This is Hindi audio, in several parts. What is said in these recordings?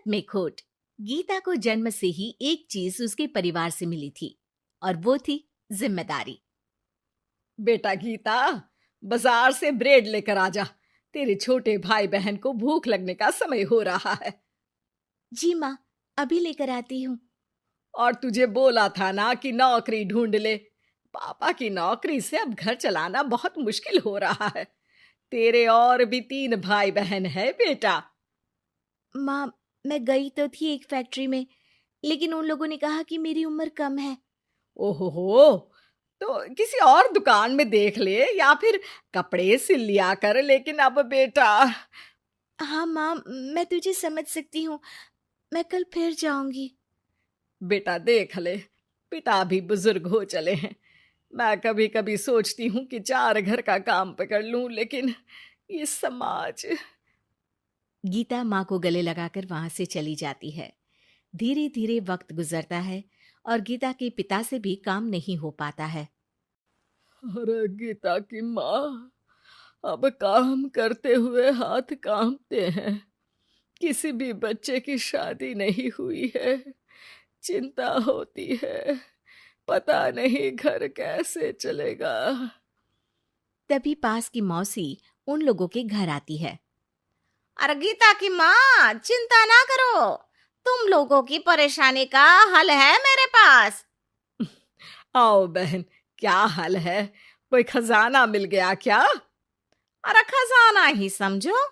में खोट। गीता को जन्म से ही एक चीज उसके परिवार से मिली थी और वो थी जिम्मेदारी। बेटा गीता, बाजार से ब्रेड लेकर आ जा। तेरे छोटे भाई बहन को भूख लगने का समय हो रहा है। जी माँ, अभी लेकर आती हूँ। और तुझे बोला था ना कि नौकरी ढूंढ ले। पापा की नौकरी से अब घर चलाना बहुत मुश्किल हो रहा है। तेरे और भी 3 भाई बहन है बेटा। माँ, मैं गई तो थी एक फैक्ट्री में, लेकिन उन लोगों ने कहा कि मेरी उम्र कम है। ओहो, तो किसी और दुकान में देख ले या फिर कपड़े सिल लिया कर। लेकिन अब बेटा। हाँ माँ, मैं तुझे समझ सकती हूँ। मैं कल फिर जाऊंगी। बेटा देख ले, पिता भी बुजुर्ग हो चले हैं। मैं कभी कभी सोचती हूँ कि 4 घर का काम पकड़ लूं, लेकिन ये समाज। गीता माँ को गले लगाकर वहां से चली जाती है। धीरे धीरे वक्त गुजरता है और गीता के पिता से भी काम नहीं हो पाता है। अरे गीता की माँ, अब काम करते हुए हाथ कांपते हैं। किसी भी बच्चे की शादी नहीं हुई है। चिंता होती है, पता नहीं घर कैसे चलेगा। तभी पास की मौसी उन लोगों के घर आती है। अरे गीता की माँ, चिंता ना करो, तुम लोगों की परेशानी का हल है मेरे पास। आओ बहन, क्या हाल है? कोई खजाना मिल गया क्या? अरे खजाना ही समझो।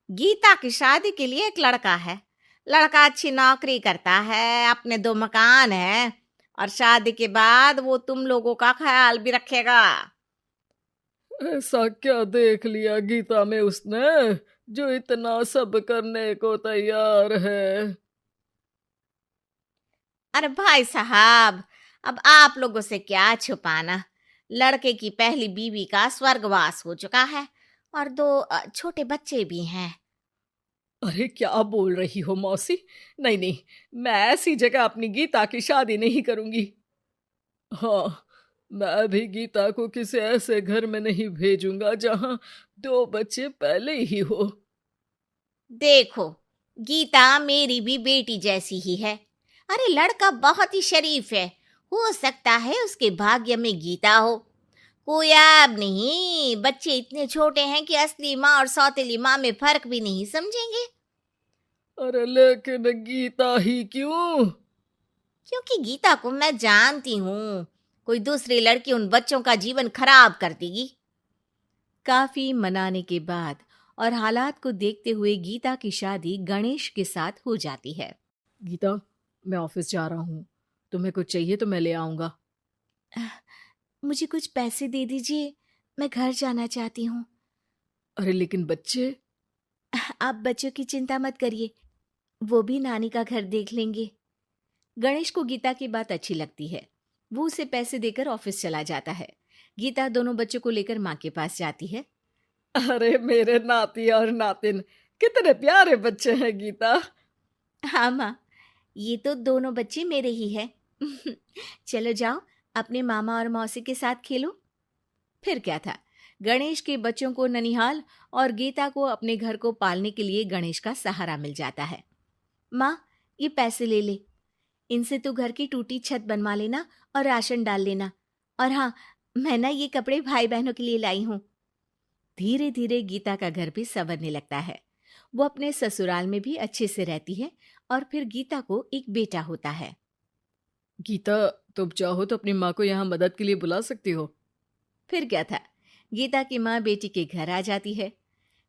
गीता की शादी के लिए एक लड़का है। लड़का अच्छी नौकरी करता है, अपने 2 मकान है, और शादी के बाद वो तुम लोगों का ख्याल भी रखेगा। ऐसा क्या देख लिया गीता में उसने जो इतना सब करने को तैयार है? अरे भाई साहब, अब आप लोगों से क्या छुपाना। लड़के की पहली बीवी का स्वर्गवास हो चुका है और 2 छोटे बच्चे भी हैं। अरे क्या बोल रही हो मौसी? नहीं नहीं, मैं ऐसी जगह अपनी गीता की शादी नहीं करूंगी। हाँ, मैं भी गीता को किसी ऐसे घर में नहीं भेजूंगा जहां 2 बच्चे पहले ही हो। देखो, गीता मेरी भी बेटी जैसी ही है। अरे लड़का बहुत ही शरीफ है, हो सकता है उसके भाग्य में गीता हो। कोई ऐब नहीं, बच्चे इतने छोटे हैं कि असली माँ और सौतेली माँ में फर्क भी नहीं समझेंगे। अरे लेकिन गीता ही क्यों? क्योंकि गीता को मैं जानती हूँ, कोई दूसरी लड़की उन बच्चों का जीवन खराब कर देगी। काफी मनाने के बाद और हालात को देखते हुए गीता की शादी गणेश के साथ हो जाती है। गीता, मैं ऑफिस जा रहा हूँ। तुम्हें कुछ चाहिए तो मैं ले आऊंगा। मुझे कुछ पैसे दे दीजिए, मैं घर जाना चाहती हूँ। अरे लेकिन बच्चे। आप बच्चों की चिंता मत करिए, वो भी नानी का घर देख लेंगे। गणेश को गीता की बात अच्छी लगती है। वो उसे पैसे देकर ऑफिस चला जाता है। गीता दोनों बच्चों को लेकर माँ के पास जाती है। अरे मेरे नाती और नातिन, कितने प्यारे बच्चे हैं गीता। हाँ माँ, ये तो दोनों बच्चे मेरे ही हैं। चलो जाओ, अपने मामा और मौसी के साथ खेलो। फिर क्या था, गणेश के बच्चों को ननिहाल और गीता को अपने घर को पालने के लिए गणेश का सहारा मिल जाता है। माँ, ये पैसे ले ले, इनसे तू घर की टूटी छत बनवा लेना और राशन डाल लेना। और हाँ, मैं ना ये कपड़े भाई बहनों के लिए लाई हूँ। धीरे धीरे गीता का घर भी संवरने लगता है। वो अपने ससुराल में भी अच्छे से रहती है और फिर गीता को एक बेटा होता है। गीता, तुम चाहो तो अपनी माँ को यहाँ मदद के लिए बुला सकती हो। फिर क्या था, गीता की माँ बेटी के घर आ जाती है।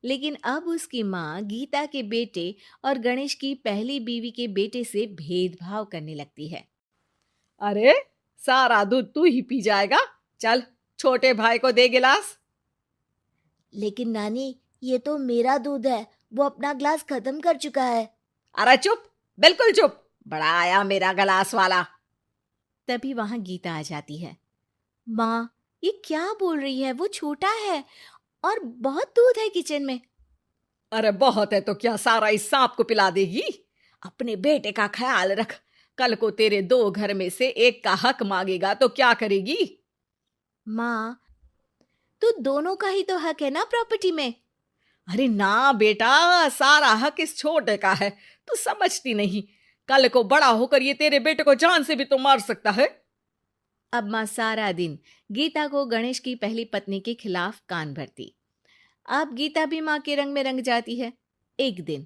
लेकिन अब उसकी माँ गीता के बेटे और गणेश की पहली बीवी के बेटे से भेदभाव करने लगती है। अरे, सारा दूध तू ही पी जाएगा। चल, छोटे भाई को दे गिलास। लेकिन नानी, ये तो मेरा दूध है, वो अपना ग्लास खत्म कर चुका है। अरे चुप, बिल्कुल चुप। बड़ा आया मेरा गिलास वाला। तभी वहां गीता आ जाती है। माँ, ये क्या बोल रही है, वो छोटा है और बहुत दूध है किचन में। अरे बहुत है तो क्या सारा इस सांप को पिला देगी? अपने बेटे का ख्याल रख। कल को तेरे 2 घर में से एक का हक मांगेगा तो क्या करेगी? माँ, तो दोनों का ही तो हक है ना प्रॉपर्टी में। अरे ना बेटा, सारा हक इस छोटे का है। तू समझती नहीं, कल को बड़ा होकर ये तेरे बेटे को जान से भी तो मार सकता है। अब माँ सारा दिन गीता को गणेश की पहली पत्नी के खिलाफ कान भरती। अब गीता भी माँ के रंग में रंग जाती है। एक दिन,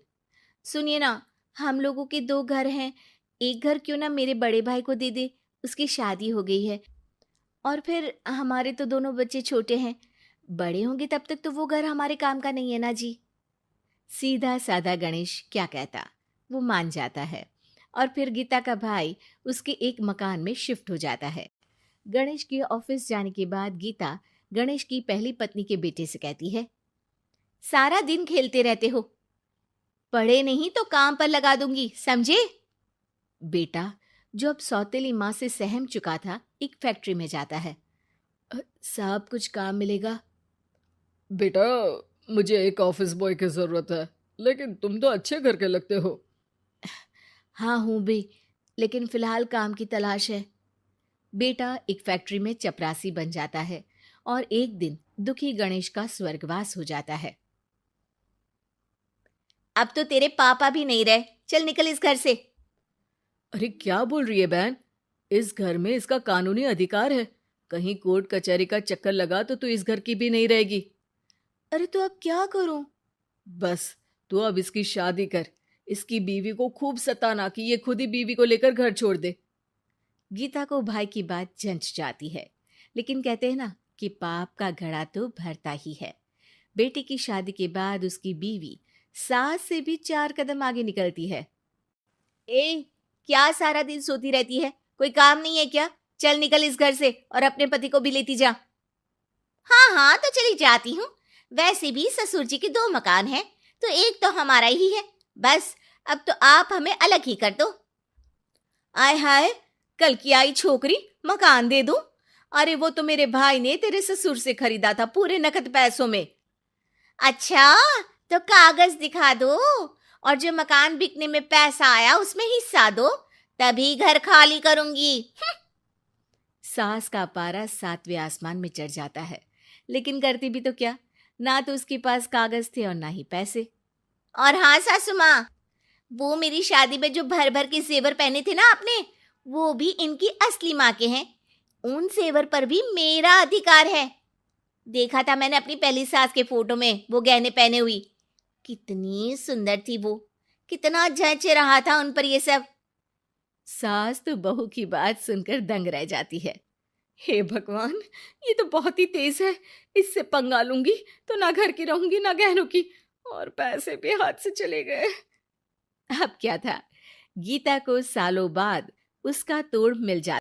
सुनिए ना, हम लोगों के 2 घर हैं, एक घर क्यों ना मेरे बड़े भाई को दे दे, उसकी शादी हो गई है। और फिर हमारे तो दोनों बच्चे छोटे हैं, बड़े होंगे तब तक तो वो घर हमारे काम का नहीं है ना जी। सीधा साधा गणेश क्या कहता, वो मान जाता है और फिर गीता का भाई उसके एक मकान में शिफ्ट हो जाता है। गणेश के ऑफिस जाने के बाद गीता गणेश की पहली पत्नी के बेटे से कहती है, सारा दिन खेलते रहते हो, पढ़े नहीं तो काम पर लगा दूंगी, समझे? बेटा, जो अब सौतेली माँ से सहम चुका था, एक फैक्ट्री में जाता है। साहब, कुछ काम मिलेगा? बेटा, मुझे एक ऑफिस बॉय की जरूरत है, लेकिन तुम तो अच्छे घर के लगते हो। हाँ हूँ भी, लेकिन फिलहाल काम की तलाश है। बेटा एक फैक्ट्री में चपरासी बन जाता है और एक दिन दुखी गणेश का स्वर्गवास हो जाता है। अब तो तेरे पापा भी नहीं रहे, चल निकल इस घर से। अरे क्या बोल रही है बहन, इस घर में इसका कानूनी अधिकार है, कहीं कोर्ट कचहरी का चक्कर लगा तो तू इस घर की भी नहीं रहेगी। अरे तो अब क्या करूं? बस तू अब इसकी शादी कर, इसकी बीवी को खूब सताना कि ये खुद ही बीवी को लेकर घर छोड़ दे। गीता को भाई की बात जंच जाती है, लेकिन कहते हैं ना कि पाप का घड़ा तो भरता ही है। बेटी की शादी के बाद उसकी बीवी सास से भी 4 कदम आगे निकलती है। ए, क्या सारा दिन सोती रहती है, कोई काम नहीं है क्या? चल निकल इस घर से और अपने पति को भी लेती जा। हाँ हाँ तो चली जाती हूँ, वैसे भी ससुर जी के 2 मकान हैं, तो एक तो हमारा ही है, बस अब तो आप हमें अलग ही कर दो। आय हाय, कल की आई छोकरी मकान दे दूं? अरे वो तो मेरे भाई ने तेरे ससुर से खरीदा था पूरे नकद पैसों में। अच्छा, तो कागज दिखा दो और जो मकान बिकने में पैसा आया उसमें हिस्सा दो, तभी घर खाली करूंगी। सास का पारा 7वें आसमान में चढ़ जाता है, लेकिन करती भी तो क्या, ना तो उसके पास कागज थे और ना ही पैसे। और हाँ सासू माँ, वो मेरी शादी में जो भर भर के जेवर पहने थे ना आपने, वो भी इनकी असली माँ के हैं, उन जेवर पर भी मेरा अधिकार है। देखा था मैंने अपनी पहली सास के फोटो में वो गहने पहने हुई, कितनी सुंदर थी वो, कितना जच रहा था उन पर ये सब। सास तो बहू की बात सुनकर दंग रह जाती है। हे भगवान, ये तो बहुत ही तेज है, इससे पंगा लूंगी तो ना घर की रहूंगी ना गहनों की, और पैसे भी हाथ से चले गए। अब क्या था, गीता को सालों बाद उसका तोड़ मिल जाता।